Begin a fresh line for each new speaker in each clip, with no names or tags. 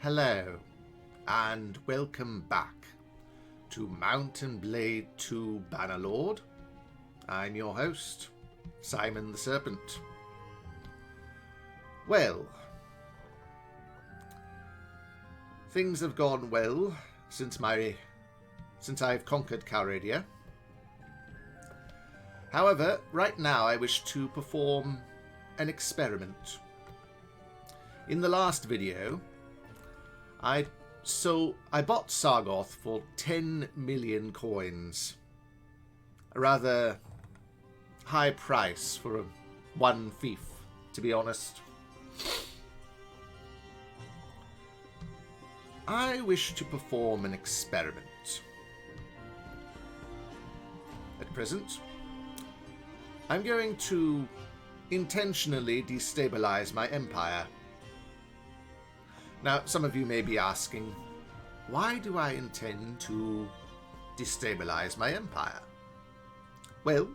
Hello, and welcome back to Mount and Blade 2 Bannerlord. I'm your host, Simon the Serpent. Well, things have gone well since I've conquered Calradia. However, right now I wish to perform an experiment. In the last video, I bought Sargoth for 10 million coins. A rather high price for one fief, to be honest. I wish to perform an experiment. At present, I'm going to intentionally destabilize my empire. Now, some of you may be asking, why do I intend to destabilize my empire? Well,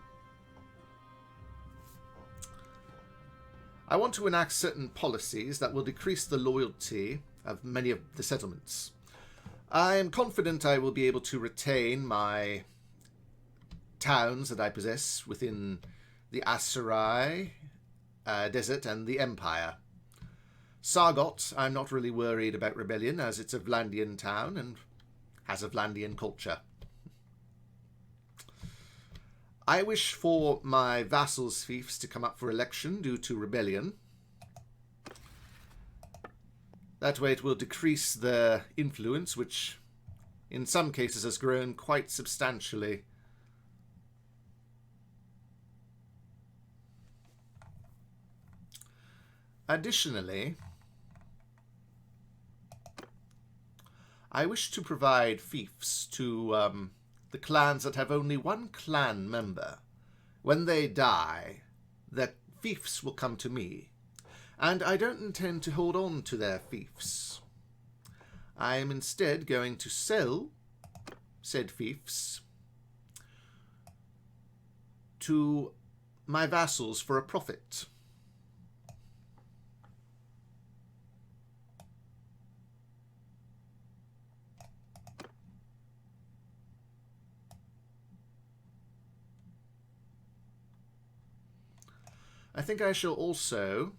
I want to enact certain policies that will decrease the loyalty of many of the settlements. I am confident I will be able to retain my towns that I possess within the Aserai Desert and the Empire. Sargoth, I'm not really worried about rebellion, as it's a Vlandian town and has a Vlandian culture. I wish for my vassals' fiefs to come up for election due to rebellion. That way it will decrease their influence, which in some cases has grown quite substantially. Additionally, I wish to provide fiefs to the clans that have only one clan member. When they die, their fiefs will come to me, and I don't intend to hold on to their fiefs. I am instead going to sell said fiefs to my vassals for a profit. I think I shall also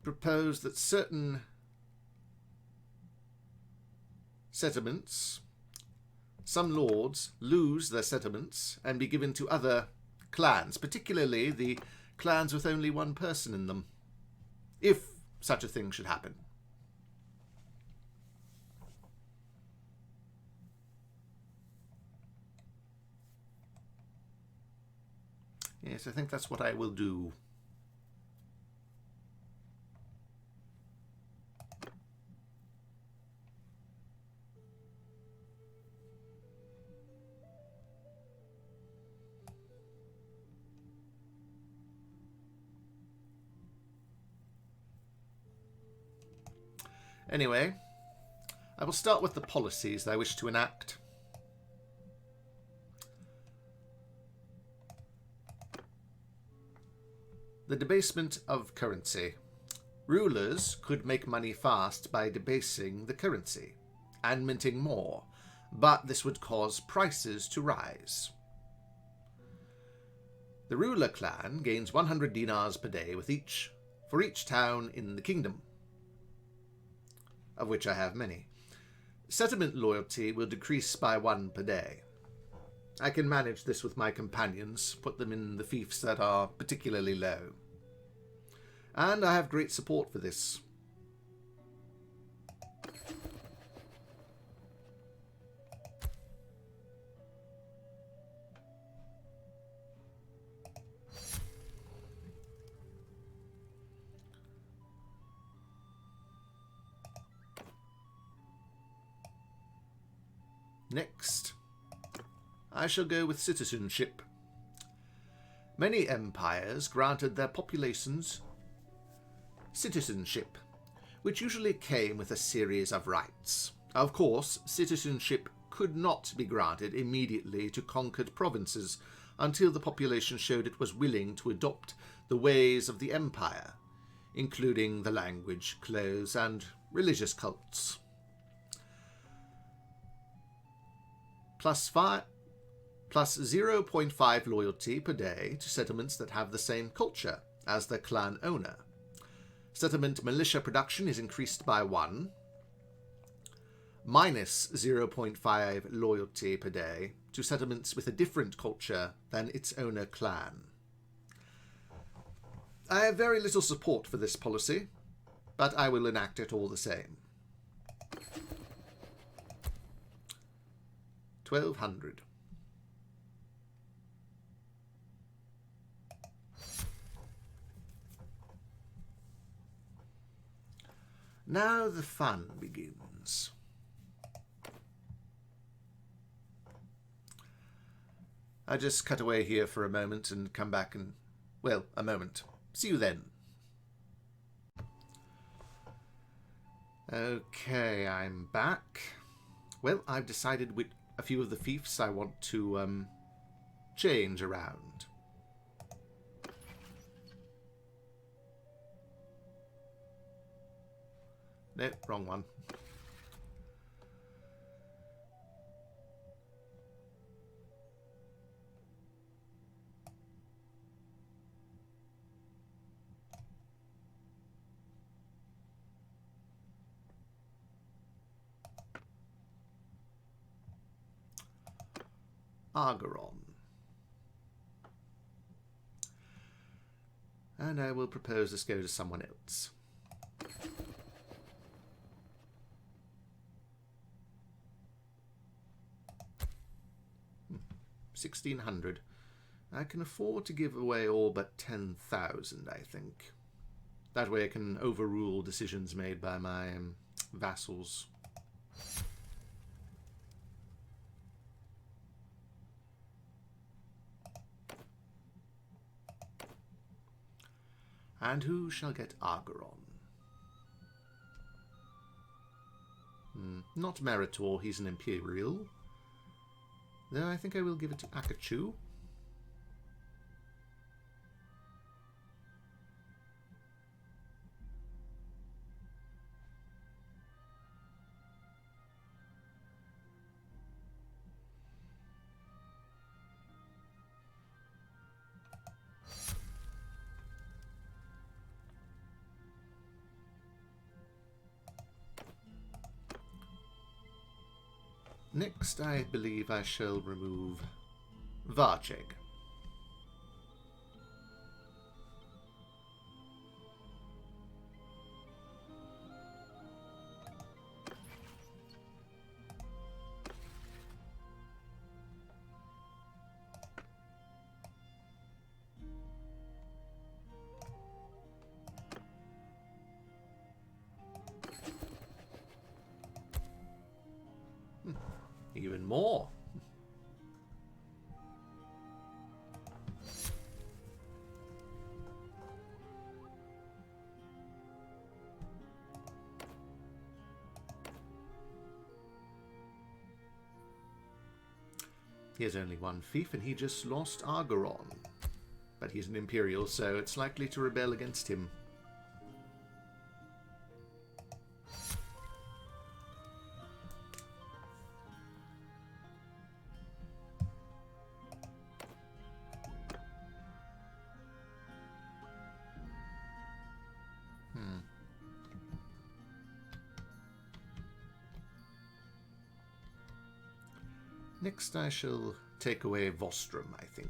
propose that certain settlements, some lords, lose their settlements and be given to other clans, particularly the clans with only one person in them, if such a thing should happen. Yes, I think that's what I will do. Anyway, I will start with the policies that I wish to enact. The debasement of currency. Rulers could make money fast by debasing the currency and minting more, but this would cause prices to rise. The ruler clan gains 100 dinars per day for each town in the kingdom, of which I have many. Settlement loyalty will decrease by 1 per day. I can manage this with my companions, put them in the fiefs that are particularly low. And I have great support for this. Next, I shall go with citizenship. Many empires granted their populations citizenship, which usually came with a series of rights. Of course, citizenship could not be granted immediately to conquered provinces until the population showed it was willing to adopt the ways of the Empire, including the language, clothes, and religious cults. Plus 0.5 loyalty per day to settlements that have the same culture as their clan owner. Settlement militia production is increased by 1. Minus 0.5 loyalty per day to settlements with a different culture than its owner clan. I have very little support for this policy, but I will enact it all the same. 1200. Now the fun begins. I just cut away here for a moment and come back in, well, a moment. See you then. Okay, I'm back. Well, I've decided with a few of the fiefs I want to change around. No, wrong one. Argeron. And I will propose this go to someone else. Hmm. 1,600. I can afford to give away all but 10,000, I think. That way I can overrule decisions made by my vassals. And who shall get Argeron? Not Meritor, he's an Imperial. Though I think I will give it to Akachu. Next, I believe I shall remove Varcheg. Even more. He has only one fief and he just lost Argeron. But he's an Imperial, so it's likely to rebel against him. Next I shall take away Vostrum, I think.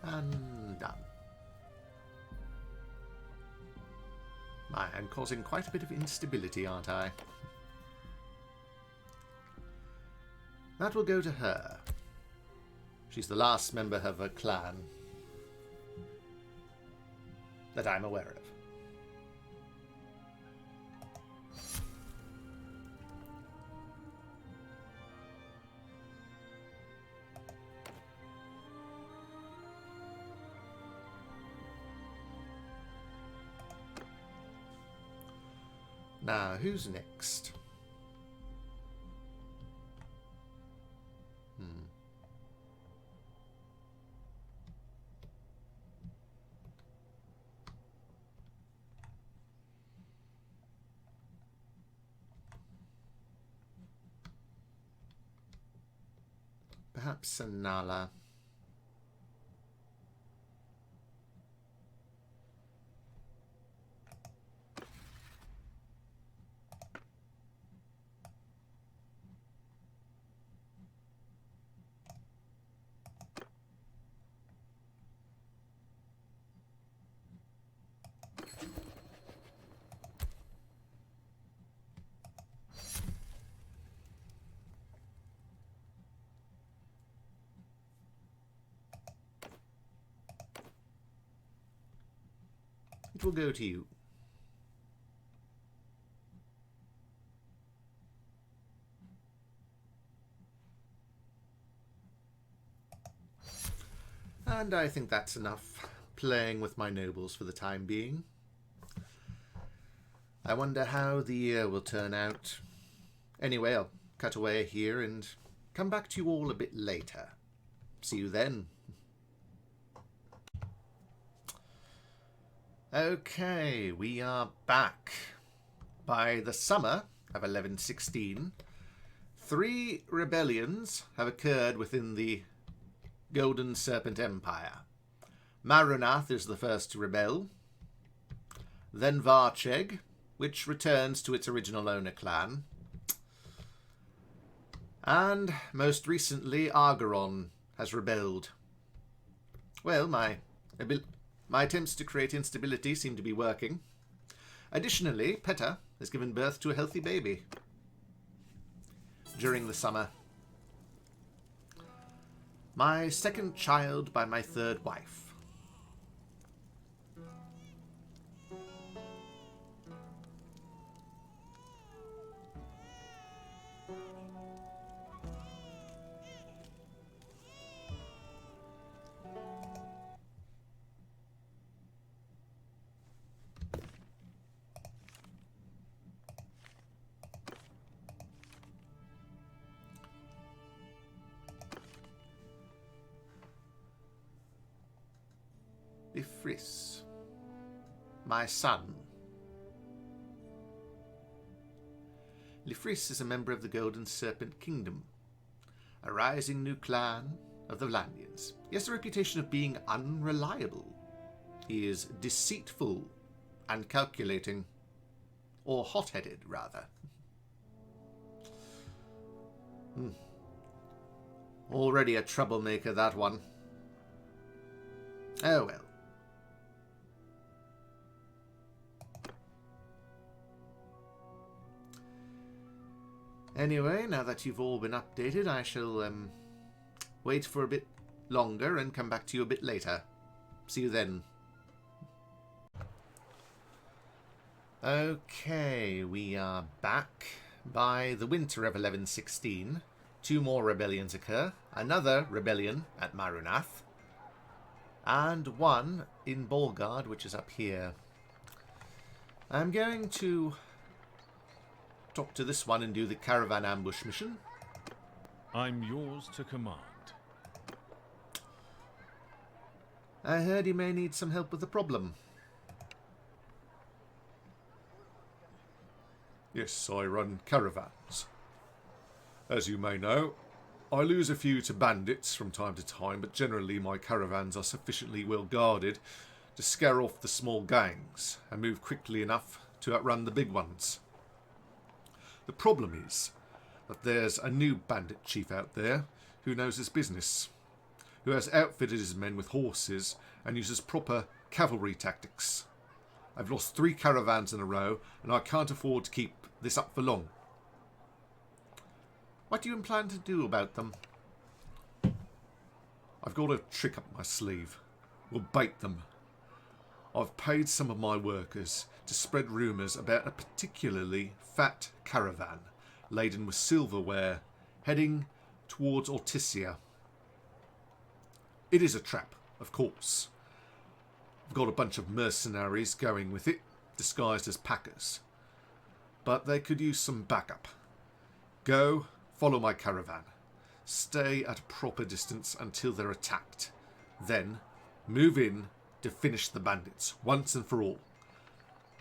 And done. I'm causing quite a bit of instability, aren't I? That will go to her. She's the last member of her clan that I'm aware of. Now, who's next? Perhaps Sanala. It will go to you. And I think that's enough playing with my nobles for the time being. I wonder how the year will turn out. Anyway, I'll cut away here and come back to you all a bit later. See you then. Okay, we are back. By the summer of 1116, 3 rebellions have occurred within the Golden Serpent Empire. Marunath is the first to rebel, then Varcheg, which returns to its original owner clan, and most recently Argeron has rebelled. Well, my attempts to create instability seem to be working. Additionally, Petta has given birth to a healthy baby during the summer. My second child by my third wife. Lyfris, my son. Lyfris is a member of the Golden Serpent Kingdom, a rising new clan of the Vlandians. He has a reputation of being unreliable. He is deceitful and calculating, or hot-headed, rather. Already a troublemaker, that one. Oh well. Anyway, now that you've all been updated, I shall wait for a bit longer and come back to you a bit later. See you then. Okay, we are back. By the winter of 1116, 2 more rebellions occur. Another rebellion at Marunath, and one in Bolgard, which is up here. I'm going to talk to this one and do the caravan ambush mission.
I'm yours to command.
I heard he may need some help with the problem.
Yes, I run caravans. As you may know, I lose a few to bandits from time to time, but generally my caravans are sufficiently well guarded to scare off the small gangs and move quickly enough to outrun the big ones. The problem is that there's a new bandit chief out there who knows his business, who has outfitted his men with horses and uses proper cavalry tactics. I've lost 3 caravans in a row, and I can't afford to keep this up for long.
What do you plan to do about them?
I've got a trick up my sleeve. We'll bait them. I've paid some of my workers to spread rumours about a particularly fat caravan laden with silverware heading towards Ortisia. It is a trap, of course. I've got a bunch of mercenaries going with it, disguised as packers. but they could use some backup. Go, follow my caravan. Stay at a proper distance until they're attacked. Then, move in to finish the bandits, once and for all.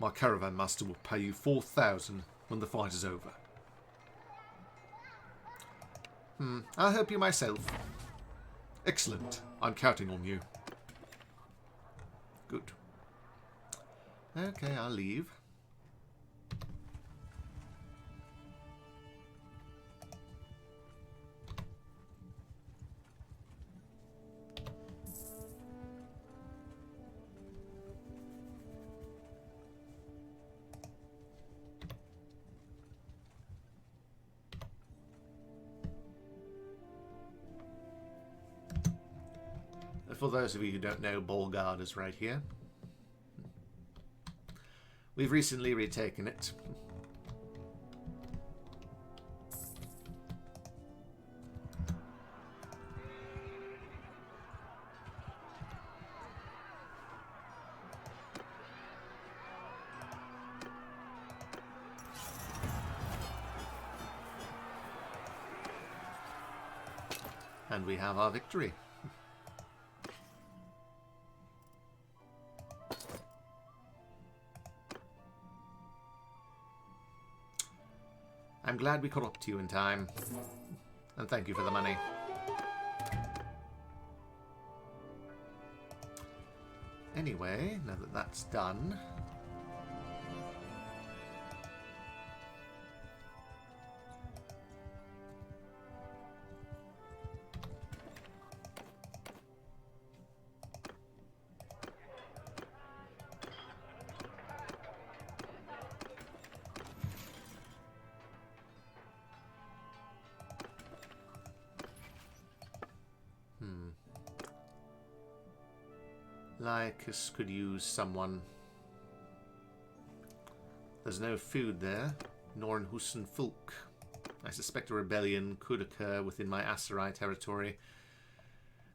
My caravan master will pay you 4,000 when the fight is over.
I'll help you myself.
Excellent. I'm counting on you.
Good. Okay, I'll leave. For those of you who don't know, Bolgard is right here. We've recently retaken it. And we have our victory. I'm glad we caught up to you in time. And thank you for the money. Anyway, now that that's done... Lyfris could use someone. There's no food there, nor in Husan Fulk. I suspect a rebellion could occur within my Aserai territory.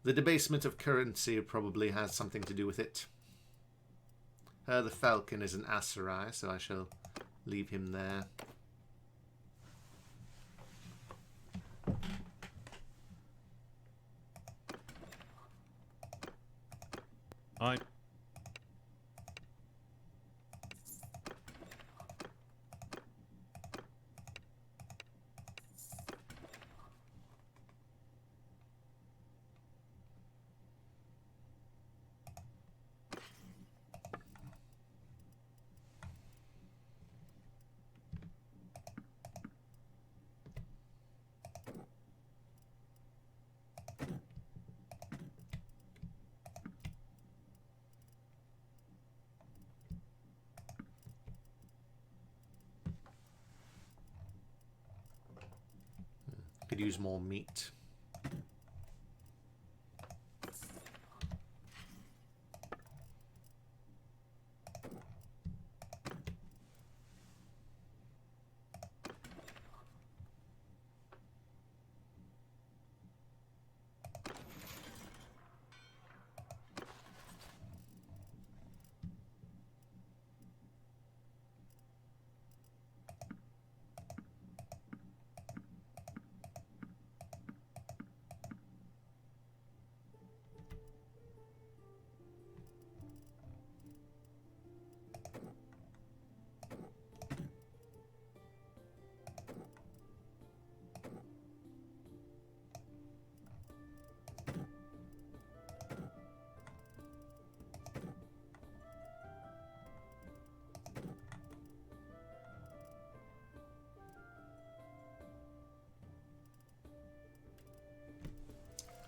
The debasement of currency probably has something to do with it. The Falcon is an Aserai, so I shall leave him there. Could use more meat.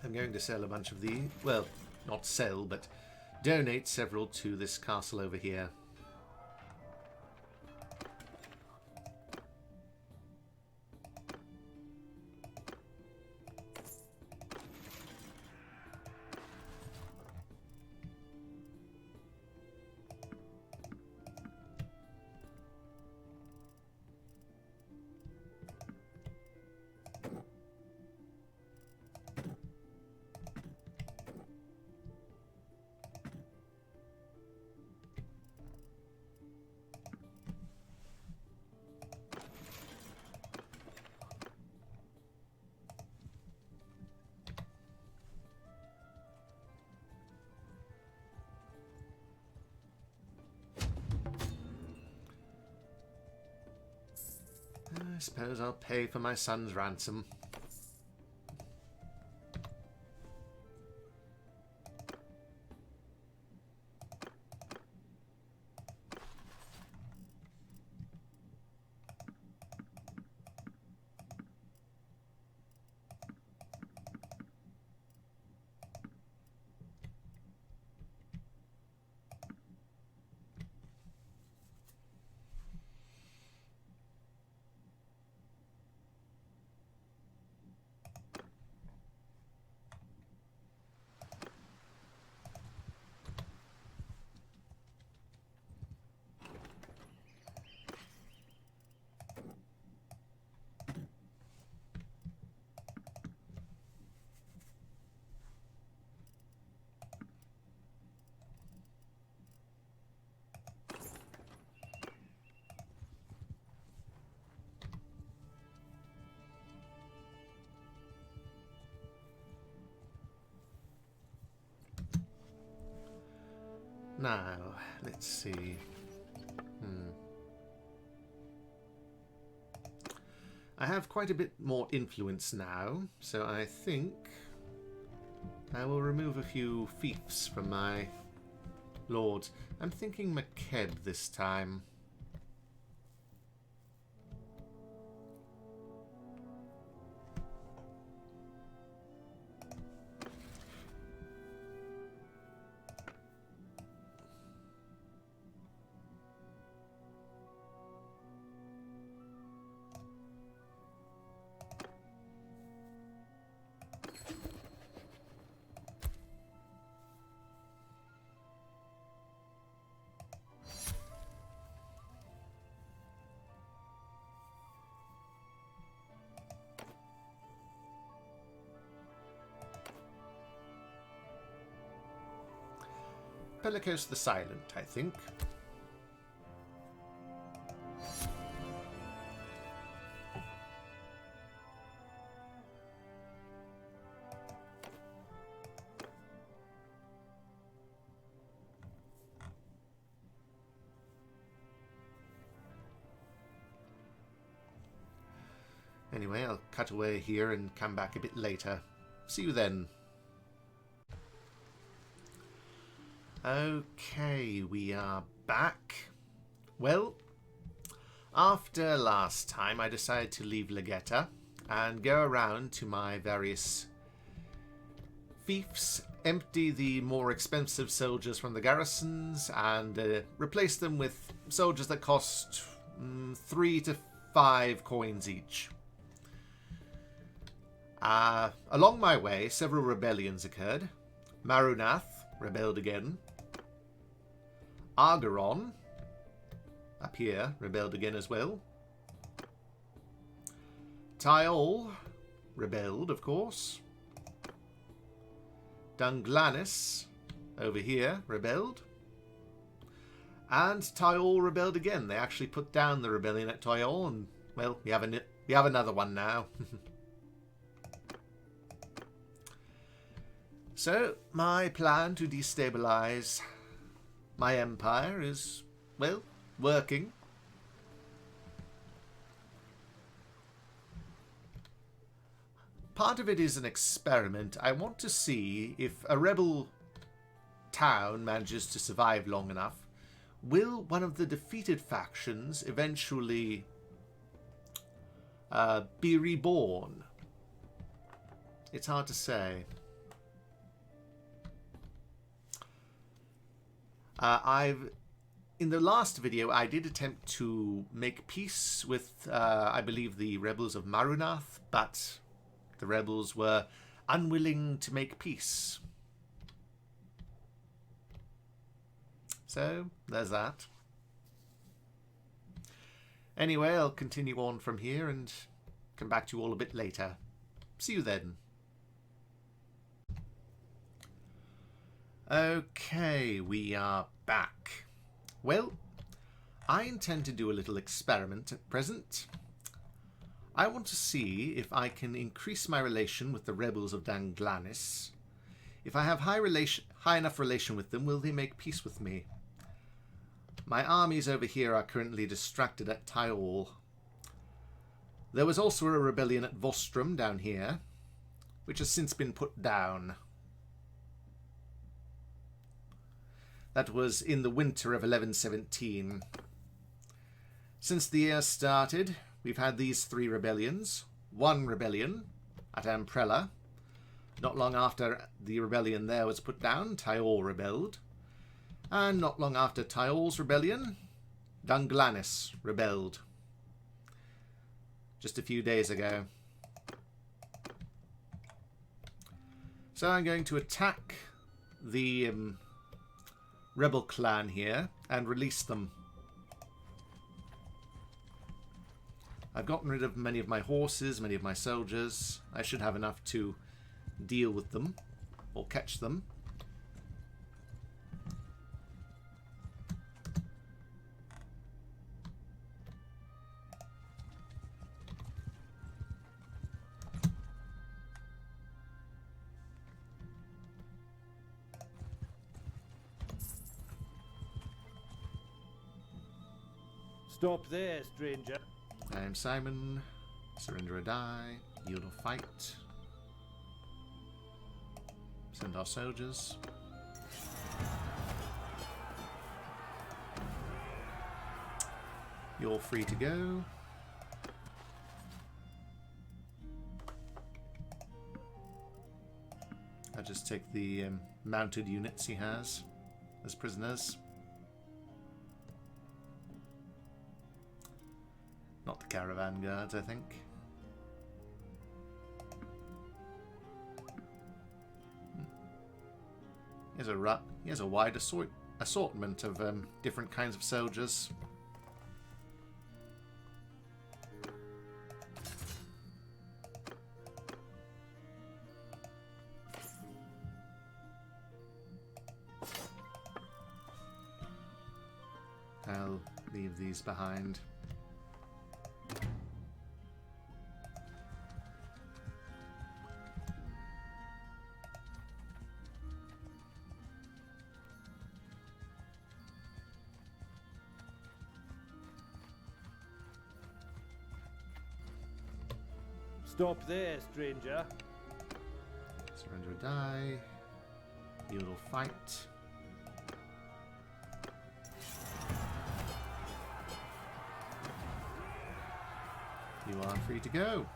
I'm going to sell a bunch of these. Well, not sell, but donate several to this castle over here. I suppose I'll pay for my son's ransom. Now, let's see. I have quite a bit more influence now, so I think I will remove a few fiefs from my lords. I'm thinking McKeb this time. Pelagos the Silent, I think. Anyway, I'll cut away here and come back a bit later. See you then. Okay, we are back. Well, after last time, I decided to leave Legetta and go around to my various fiefs, empty the more expensive soldiers from the garrisons, and replace them with soldiers that cost 3 to 5 coins each. Along my way, several rebellions occurred. Marunath rebelled again. Argeron, up here, rebelled again as well. Tyol rebelled, of course. Dunglanys, over here, rebelled. And Tyol rebelled again. They actually put down the rebellion at Tyol, and, well, we have another one now. So, my plan to destabilize my empire is, well, working. Part of it is an experiment. I want to see if a rebel town manages to survive long enough. Will one of the defeated factions eventually be reborn? It's hard to say. In the last video, I did attempt to make peace with, I believe, the rebels of Marunath, but the rebels were unwilling to make peace. So, there's that. Anyway, I'll continue on from here and come back to you all a bit later. See you then. Okay, we are back. Well, I intend to do a little experiment at present. I want to see if I can increase my relation with the rebels of Dunglanys. If I have high enough relation with them, will they make peace with me? My armies over here are currently distracted at Tyol. There was also a rebellion at Vostrum down here, which has since been put down. That was in the winter of 1117. Since the year started, we've had these 3 rebellions. One rebellion at Amprella. Not long after the rebellion there was put down, Tyol rebelled. And not long after Tyol's rebellion, Dunglanys rebelled. Just a few days ago. So I'm going to attack the rebel clan here and release them. I've gotten rid of many of my horses, many of my soldiers. I should have enough to deal with them or catch them.
Stop there, stranger.
I am Simon. Surrender or die. Yield or fight. Send our soldiers. You're free to go. I'll just take the mounted units he has as prisoners. Not the caravan guards, I think. He has a wide assortment of different kinds of soldiers. I'll leave these behind.
Stop there, stranger.
Surrender or die. Yield or fight. You are free to go.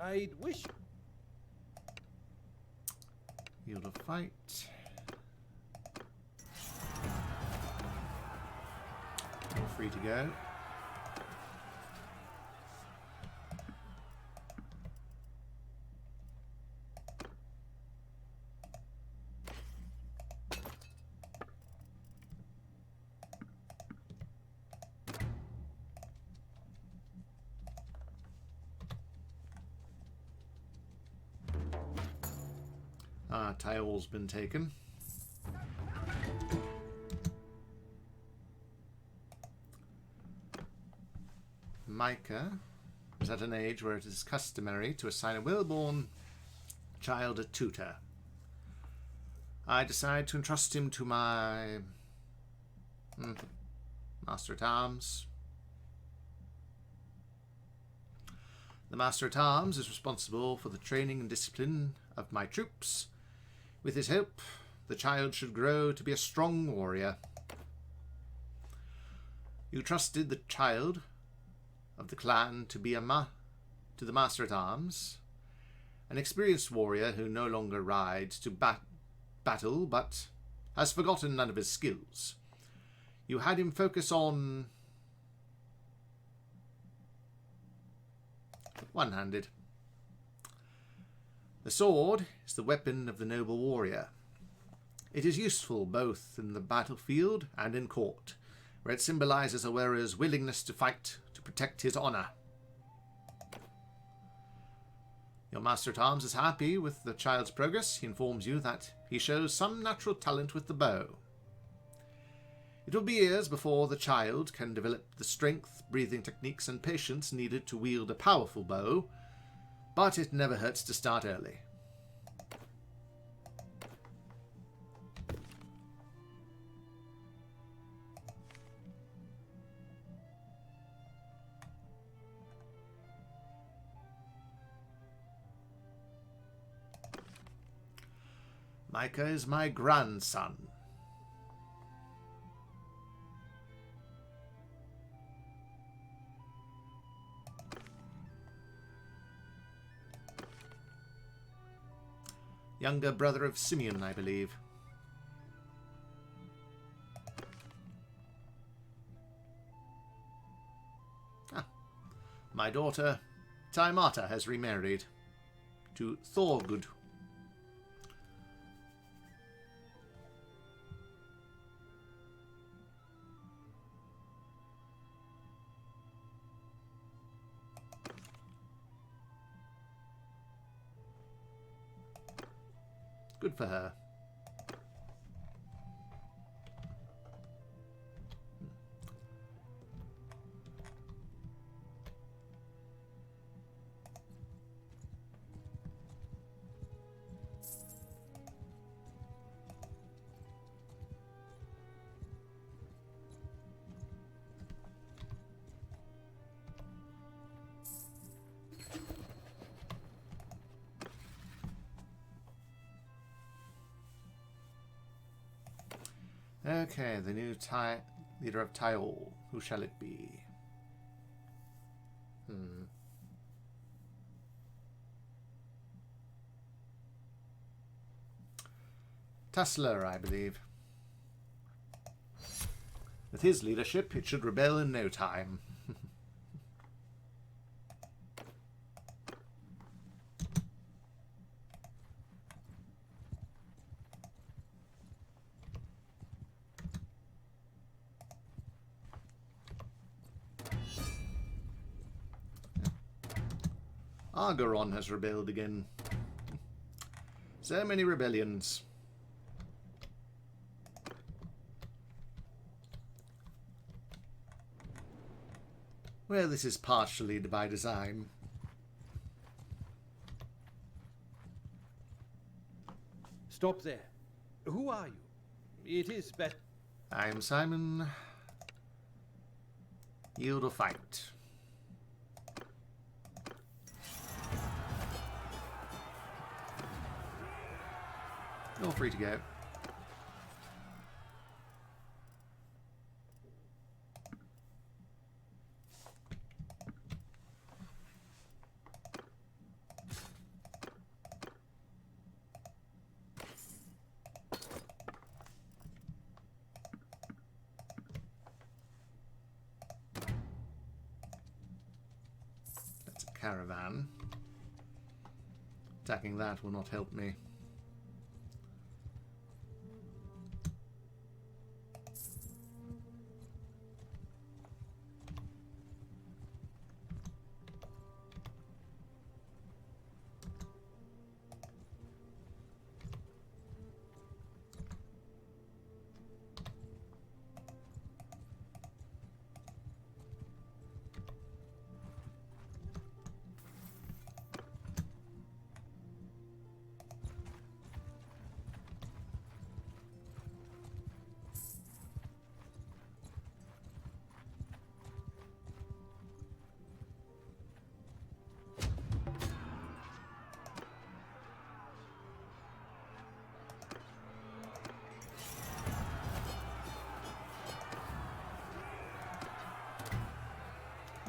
I'd wish.
Yield or fight. You're free to go. Tyol's been taken. Micah is at an age where it is customary to assign a well-born child a tutor. I decide to entrust him to my Master at Arms. The Master at Arms is responsible for the training and discipline of my troops. With his help, the child should grow to be a strong warrior. You trusted the child of the clan to be to the Master at Arms, an experienced warrior who no longer rides to battle but has forgotten none of his skills. You had him focus on one-handed. The sword is the weapon of the noble warrior. It is useful both in the battlefield and in court, where it symbolizes a wearer's willingness to fight to protect his honor. Your Master at Arms is happy with the child's progress. He informs you that he shows some natural talent with the bow. It will be years before the child can develop the strength, breathing techniques, and patience needed to wield a powerful bow, but it never hurts to start early. Micah is my grandson. Younger brother of Simeon, I believe. My daughter, Taimata, has remarried to Thorgood. Good for her. Okay, the new leader of Tyol. Who shall it be? Tassler, I believe. With his leadership, it should rebel in no time. Argoron has rebelled again. So many rebellions. Well, this is partially by design.
Stop there. Who are you? It is better.
I am Simon. Yield or fight. You're free to go. That's a caravan. Attacking that will not help me.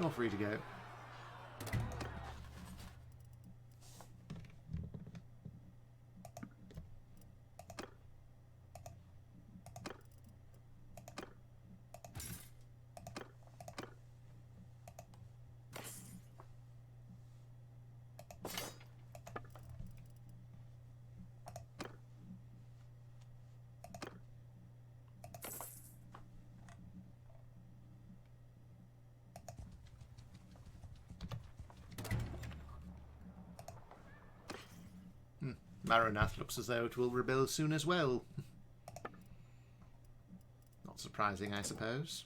You're free to go. Maranath looks as though it will rebel soon as well. Not surprising, I suppose.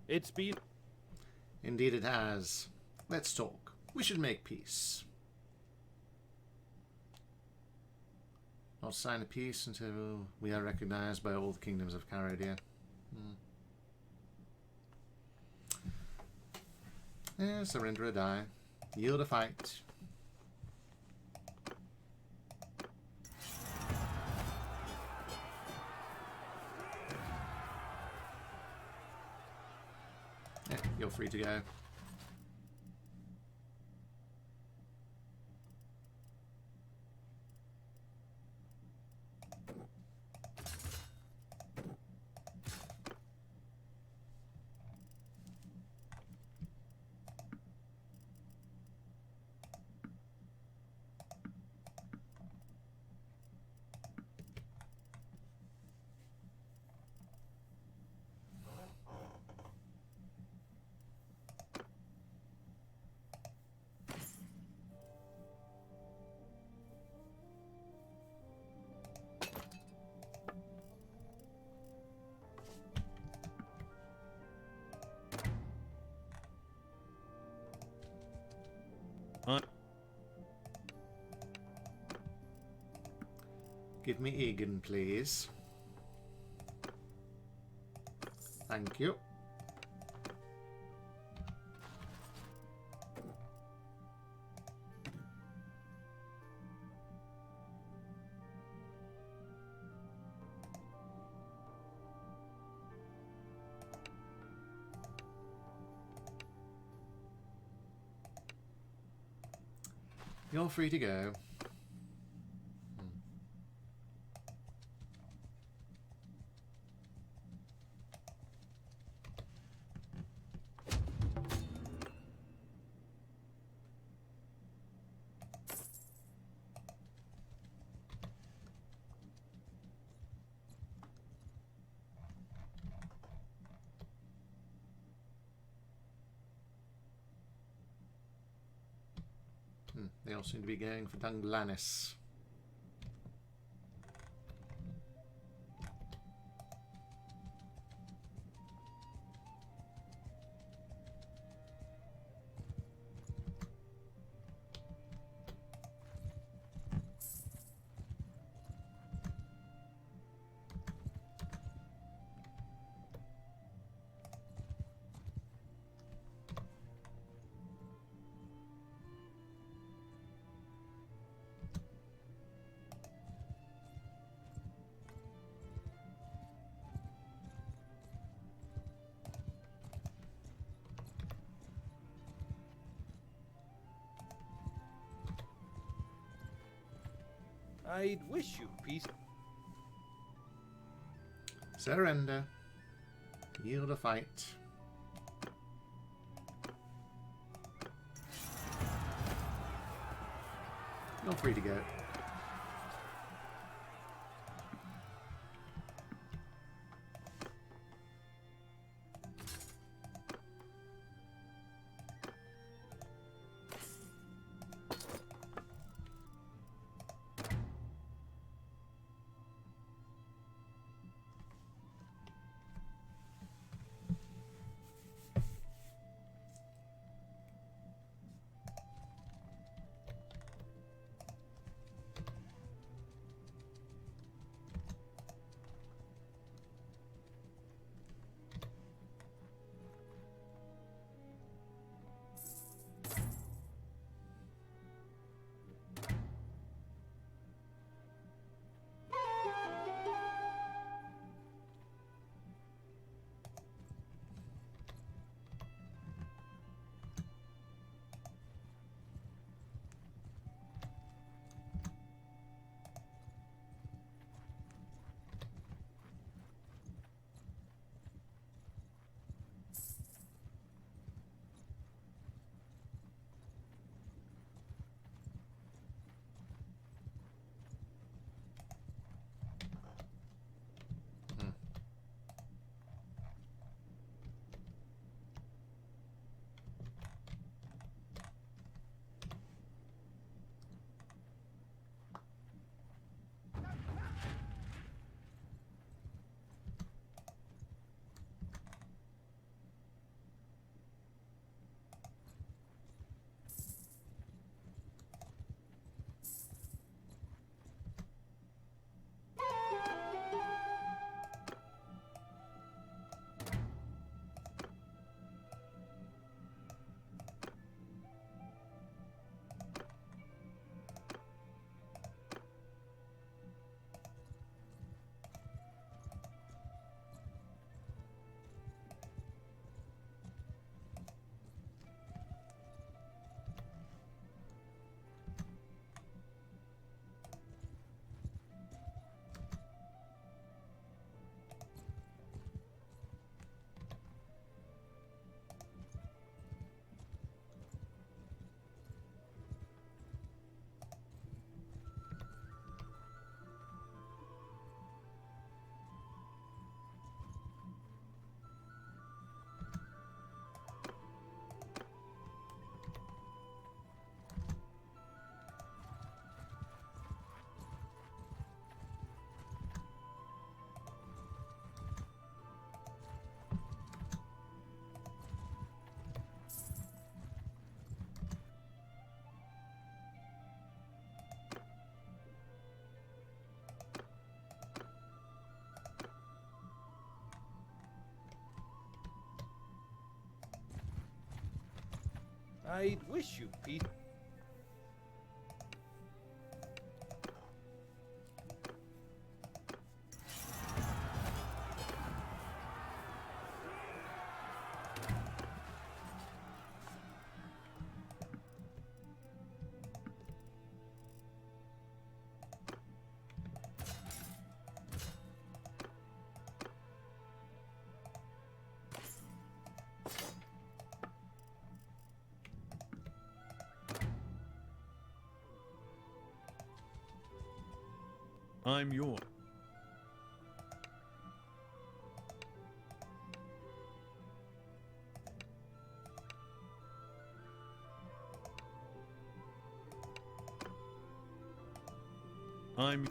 It's been...
Indeed it has. Let's talk. We should make peace. Not sign a peace until we are recognized by all the kingdoms of Caradia. Yeah, surrender or die. Yield or fight. Yeah, you're free to go. Give me Egan, please. Thank you. You're free to go. They all seem to be going for Dunglanys.
I'd wish you peace.
Surrender. Yield a fight. You're free to go.
I'd wish you peace.
I'm yours. I'm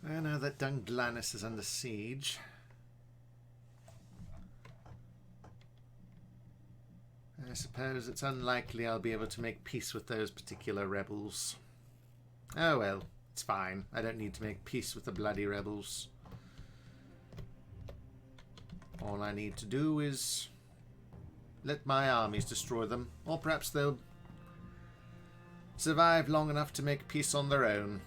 I know that Dunglanys is under siege. I suppose it's unlikely I'll be able to make peace with those particular rebels. Oh well, it's fine. I don't need to make peace with the bloody rebels. All I need to do is let my armies destroy them, or perhaps they'll survive long enough to make peace on their own.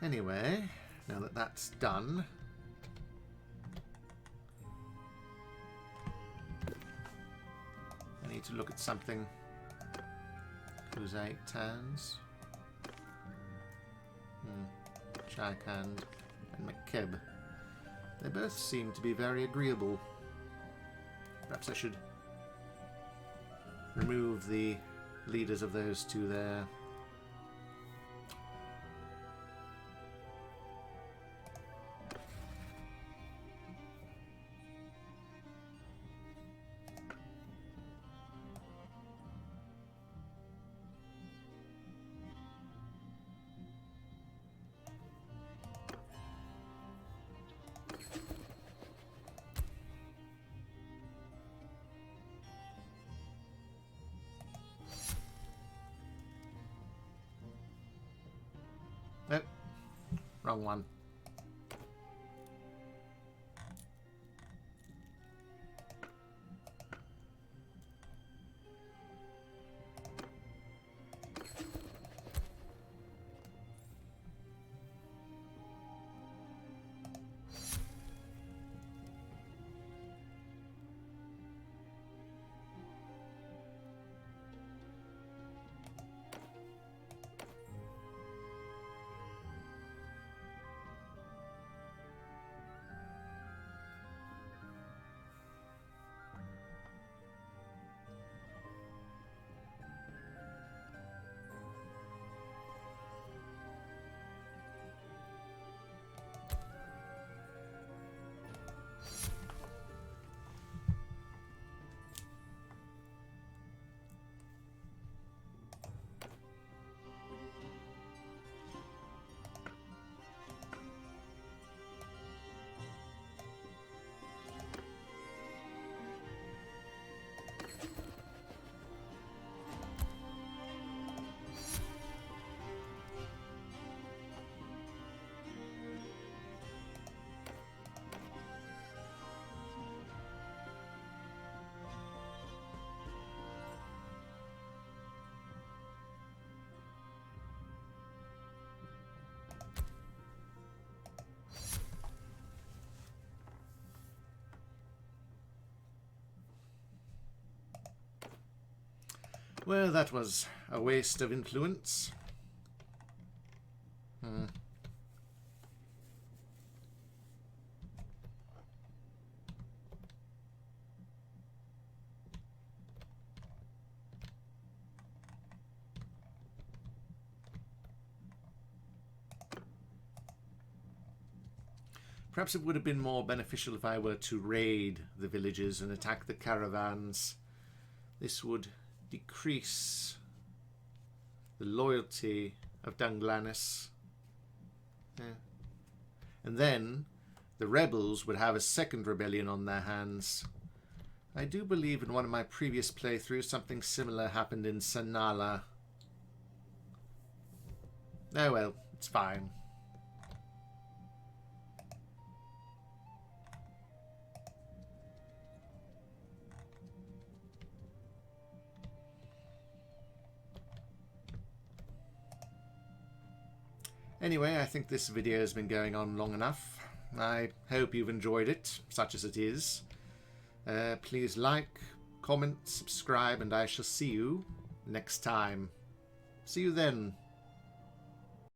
Anyway, now that that's done, I need to look at something. Crusade towns. Shikand and McKeb. They both seem to be very agreeable. Perhaps I should remove the leaders of those two there. Nope. Wrong one. Well, that was a waste of influence. Perhaps it would have been more beneficial if I were to raid the villages and attack the caravans. This would decrease the loyalty of Dunglanys. And then the rebels would have a second rebellion on their hands. I do believe in one of my previous playthroughs something similar happened in Sanala. Oh well, it's fine. Anyway, I think this video has been going on long enough. I hope you've enjoyed it, such as it is. Please like, comment, subscribe, and I shall see you next time. See you then.